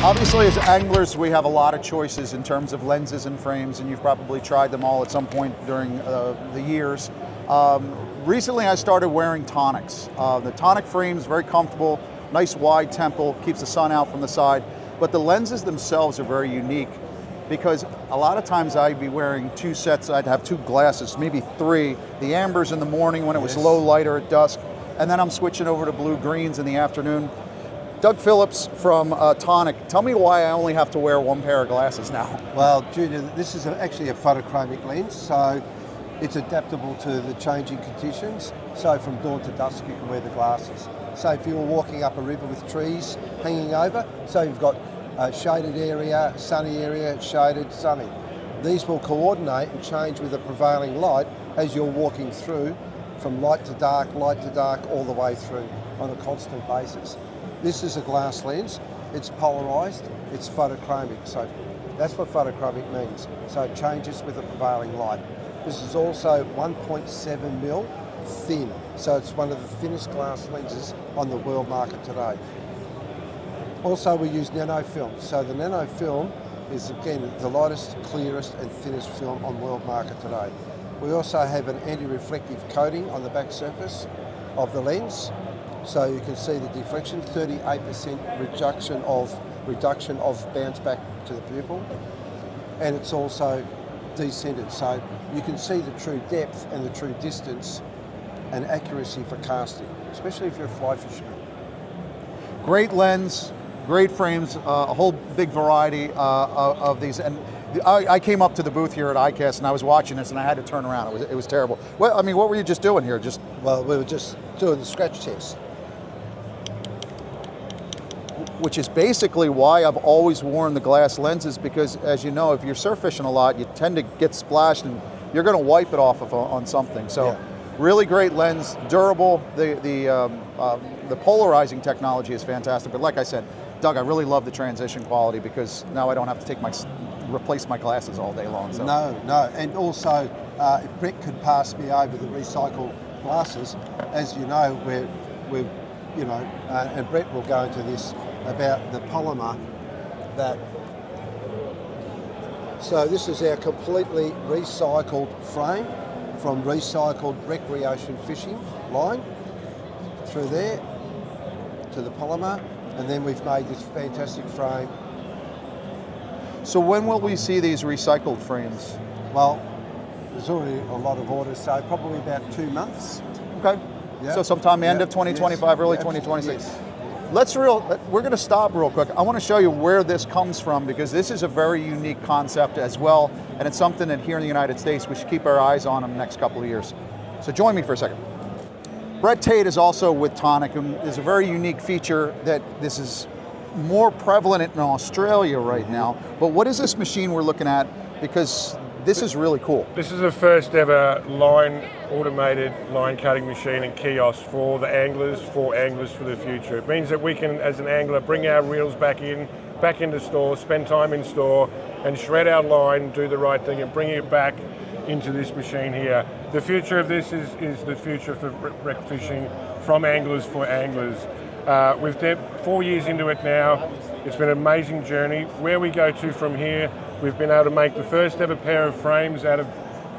Obviously, as anglers, we have a lot of choices in terms of lenses and frames, and you've probably tried them all at some point during the years. Recently, I started wearing tonics. The tonic frame is very comfortable, nice wide temple, keeps the sun out from the side, but the lenses themselves are very unique because a lot of times I'd be wearing two sets, I'd have two glasses, maybe three, the ambers in the morning when it was low lighter at dusk, and then I'm switching over to blue greens in the afternoon. Doug Phillips from TONIC, tell me why I only have to wear one pair of glasses now. Well, Junior, this is actually a photochromic lens, so it's adaptable to the changing conditions. So from dawn to dusk, you can wear the glasses. So if you're walking up a river with trees hanging over, so you've got a shaded area, sunny area, shaded, sunny. These will coordinate and change with the prevailing light as you're walking through from light to dark, all the way through on a constant basis. This is a glass lens, it's polarized, it's photochromic, so that's what photochromic means. So it changes with the prevailing light. This is also 1.7 mil thin, so it's one of the thinnest glass lenses on the world market today. Also we use nano film, so the nano film is again the lightest, clearest and thinnest film on world market today. We also have an anti-reflective coating on the back surface of the lens, so you can see the deflection, 38% reduction of bounce back to the pupil, and it's also decentered, so you can see the true depth and the true distance and accuracy for casting, especially if you're a fly fisherman. Great lens, great frames, a whole big variety of these. And I came up to the booth here at ICAST and I was watching this and I had to turn around. It was terrible. Well, I mean, what were you just doing here? Well, we were just doing the scratch test. Which is basically why I've always worn the glass lenses, because as you know, if you're surf fishing a lot, you tend to get splashed and you're going to wipe it off on something. So yeah. Really great lens, durable. The polarizing technology is fantastic. But like I said, Doug, I really love the transition quality because now I don't have to replace my glasses all day long. So. No, and also if Brett could pass me over the recycled glasses, as you know, and Brett will go into this about the polymer so this is our completely recycled frame from recycled recreation fishing line through there to the polymer, and then we've made this fantastic frame. So when will we see these recycled frames? Well, there's already a lot of orders, so probably about 2 months. Okay. Yep. So sometime end of 2025, early 2026. Yes. We're going to stop real quick. I want to show you where this comes from because this is a very unique concept as well, and it's something that here in the United States we should keep our eyes on in the next couple of years. So join me for a second. Brett Tate is also with TONIC, and there's a very unique feature that this is more prevalent in Australia right now. But what is this machine we're looking at? Because this is really cool. This is the first ever automated line cutting machine and kiosk for anglers for the future. It means that we can, as an angler, bring our reels back into store, spend time in store and shred our line, do the right thing and bring it back into this machine here. The future of this is the future for rec fishing from anglers for anglers. We're 4 years into it now. It's been an amazing journey. Where we go to from here, we've been able to make the first ever pair of frames out of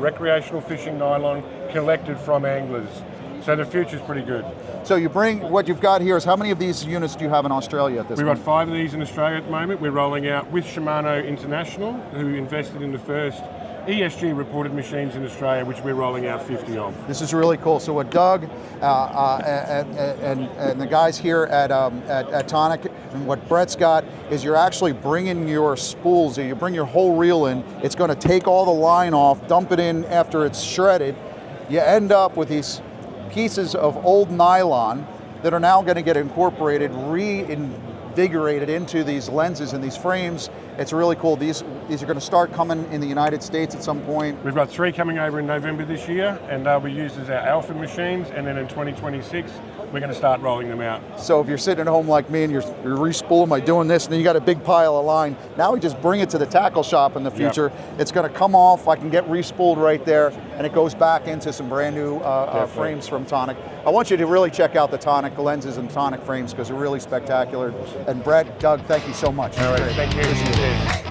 recreational fishing nylon collected from anglers. So the future's pretty good. So what you've got here is how many of these units do you have in Australia at this point? We've got 5 of these in Australia at the moment. We're rolling out with Shimano International, who invested in the first ESG reported machines in Australia, which we're rolling out 50 of. This is really cool. So what Doug and the guys here at TONIC and what Brett's got is you're actually bringing your spools, you bring your whole reel in, it's going to take all the line off, dump it in after it's shredded. You end up with these pieces of old nylon that are now going to get incorporated, reinvigorated into these lenses and these frames, It's really cool. These are going to start coming in the United States at some point. We've got 3 coming over in November this year, and they'll be used as our alpha machines, and then in 2026, we're going to start rolling them out. So if you're sitting at home like me and you're respooling by doing this, and then you got a big pile of line, now we just bring it to the tackle shop in the future. Yep. It's going to come off, I can get respooled right there, and it goes back into some brand new frames from TONIC. I want you to really check out the TONIC lenses and TONIC frames because they're really spectacular. And Brett, Doug, thank you so much. All right, thank you.